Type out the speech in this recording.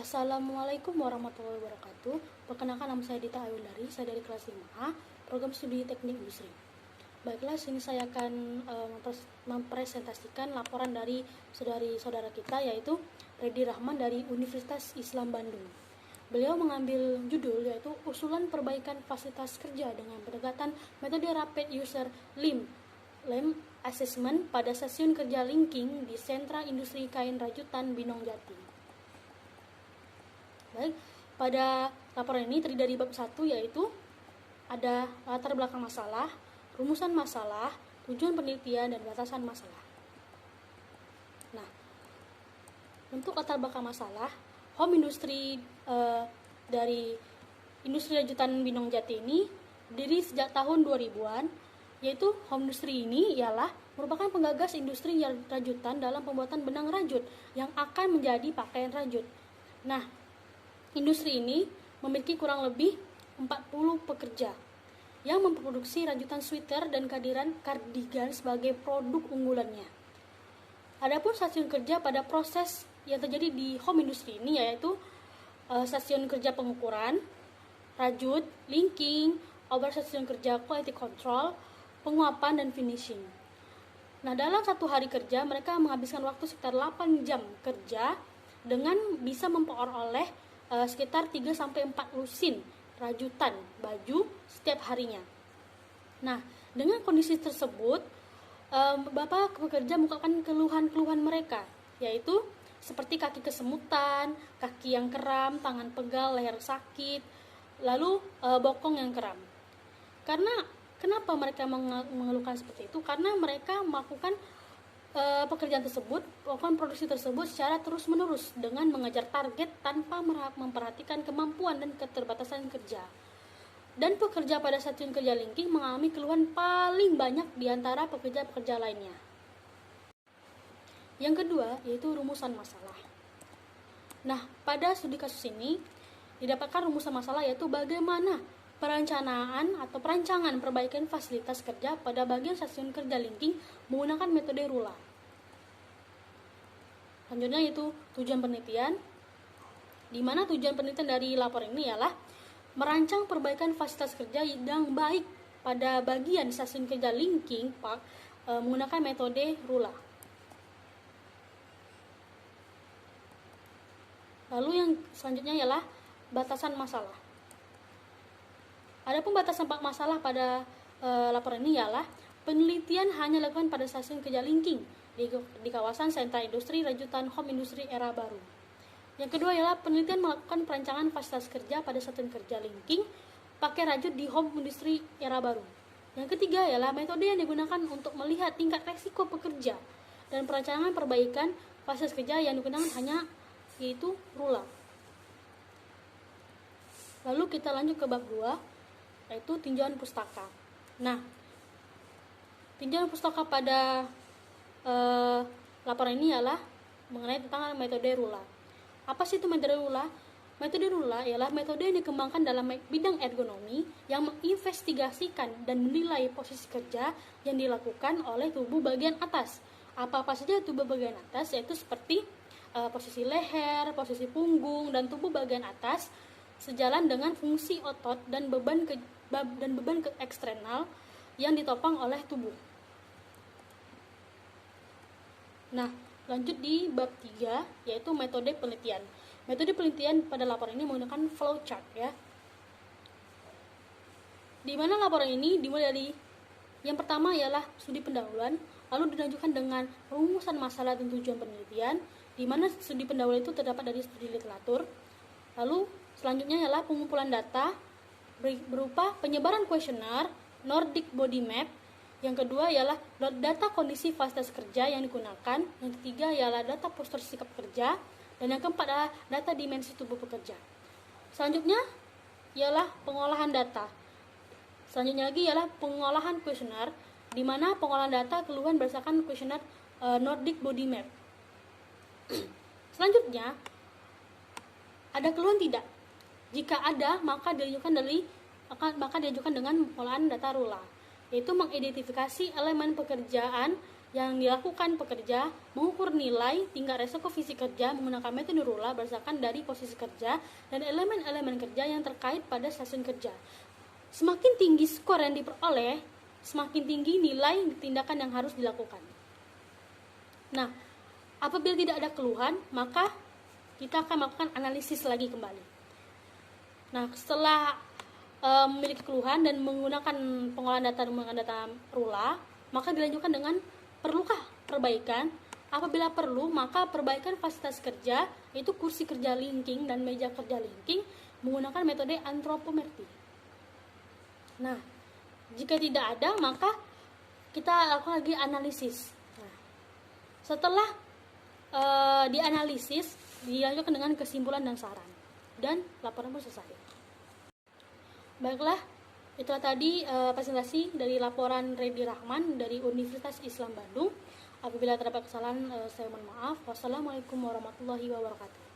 Assalamualaikum warahmatullahi wabarakatuh. Perkenalkan, nama saya Dita Ayulandari, saya dari kelas 5A, program studi teknik industri. Baiklah, sini saya akan mempresentasikan laporan dari saudara kita, yaitu Reddy Rahman dari Universitas Islam Bandung. Beliau mengambil judul yaitu usulan perbaikan fasilitas kerja dengan pendekatan metode Rapid User LIM Assessment pada stasiun kerja linking di sentra industri kain rajutan Binong Jati. Baik, pada laporan ini terdiri dari bab 1, yaitu ada latar belakang masalah, rumusan masalah, tujuan penelitian, dan batasan masalah. Nah, untuk latar belakang masalah, home industry dari industri rajutan Binong Jati ini berdiri sejak tahun 2000-an, yaitu home industry ini ialah merupakan penggagas industri rajutan dalam pembuatan benang rajut yang akan menjadi pakaian rajut. Nah, industri ini memiliki kurang lebih 40 pekerja yang memproduksi rajutan sweater dan kardigan sebagai produk unggulannya. Adapun stasiun kerja pada proses yang terjadi di home industry ini yaitu stasiun kerja pengukuran, rajut, linking, operasi stasiun kerja quality control, penguapan, dan finishing. Nah, dalam satu hari kerja mereka menghabiskan waktu sekitar 8 jam kerja dengan bisa memperoleh sekitar 3-4 lusin rajutan baju setiap harinya. Nah, dengan kondisi tersebut, Bapak pekerja mengungkapkan keluhan-keluhan mereka, yaitu seperti kaki kesemutan, kaki yang kram, tangan pegal, leher sakit, lalu bokong yang kram. Kenapa mereka mengeluhkan seperti itu? Karena mereka melakukan pekerjaan tersebut, melakukan produksi tersebut secara terus-menerus dengan mengejar target tanpa memperhatikan kemampuan dan keterbatasan kerja. Dan pekerja pada stasiun kerja linking mengalami keluhan paling banyak di antara pekerja-pekerja lainnya. Yang kedua, yaitu rumusan masalah. Nah, pada studi kasus ini didapatkan rumusan masalah, yaitu bagaimana perencanaan atau perancangan perbaikan fasilitas kerja pada bagian stasiun kerja linking menggunakan metode RULA. Selanjutnya yaitu tujuan penelitian, di mana tujuan penelitian dari laporan ini ialah merancang perbaikan fasilitas kerja yang baik pada bagian stasiun kerja linking park menggunakan metode RULA. Lalu yang selanjutnya ialah batasan masalah. Adapun batasan masalah pada laporan ini ialah penelitian hanya dilakukan pada stasiun kerja linking di kawasan sentra industri rajutan home industri era baru. Yang kedua ialah penelitian melakukan perancangan fasilitas kerja pada stasiun kerja linking pakai rajut di home industri era baru. Yang ketiga ialah metode yang digunakan untuk melihat tingkat resiko pekerja dan perancangan perbaikan fasilitas kerja yang digunakan hanya yaitu RULA. Lalu kita lanjut ke bab 2, yaitu tinjauan pustaka. Nah, tinjauan pustaka pada laporan ini ialah mengenai tentang metode RULA. Apa sih itu metode RULA? Metode RULA ialah metode yang dikembangkan dalam bidang ergonomi yang menginvestigasikan dan menilai posisi kerja yang dilakukan oleh tubuh bagian atas. Apa-apa saja tubuh bagian atas, yaitu seperti posisi leher, posisi punggung, dan tubuh bagian atas sejalan dengan fungsi otot dan beban ke eksternal yang ditopang oleh tubuh. Nah, lanjut di bab 3, yaitu metode penelitian. Metode penelitian pada laporan ini menggunakan flowchart ya. Di mana laporan ini dimulai dari yang pertama ialah studi pendahuluan, lalu dilanjutkan dengan rumusan masalah dan tujuan penelitian, di mana studi pendahuluan itu terdapat dari studi literatur. Lalu selanjutnya ialah pengumpulan data berupa penyebaran kuesioner, Nordic Body Map. Yang kedua ialah data kondisi fasilitas kerja yang digunakan. Yang ketiga ialah data postur sikap kerja. Dan yang keempat adalah data dimensi tubuh pekerja. Selanjutnya ialah pengolahan data. Selanjutnya lagi ialah pengolahan kuesioner, di mana pengolahan data keluhan berdasarkan kuesioner Nordic Body Map. Selanjutnya, ada keluhan tidak? Jika ada, maka diajukan dengan pengolahan data RULA, yaitu mengidentifikasi elemen pekerjaan Yang dilakukan pekerja mengukur nilai tingkat resiko fisik kerja menggunakan metode RULA berdasarkan dari posisi kerja dan elemen-elemen kerja yang terkait pada stasiun kerja. Semakin tinggi skor yang diperoleh, semakin tinggi nilai tindakan yang harus dilakukan. Nah, apabila tidak ada keluhan, maka kita akan melakukan analisis lagi kembali. Nah, setelah memiliki keluhan dan menggunakan pengolahan data menggunakan data RULA, maka dilanjutkan dengan perlukah perbaikan? Apabila perlu, maka perbaikan fasilitas kerja, yaitu kursi kerja linking dan meja kerja linking, menggunakan metode antropometri. Nah, jika tidak ada, maka kita lakukan lagi analisis. Nah, setelah dianalisis, dilanjutkan dengan kesimpulan dan saran. Dan laporan pun selesai. Baiklah, itulah tadi presentasi dari laporan Reddy Rahman dari Universitas Islam Bandung. Apabila terdapat kesalahan, saya mohon maaf. Wassalamualaikum warahmatullahi wabarakatuh.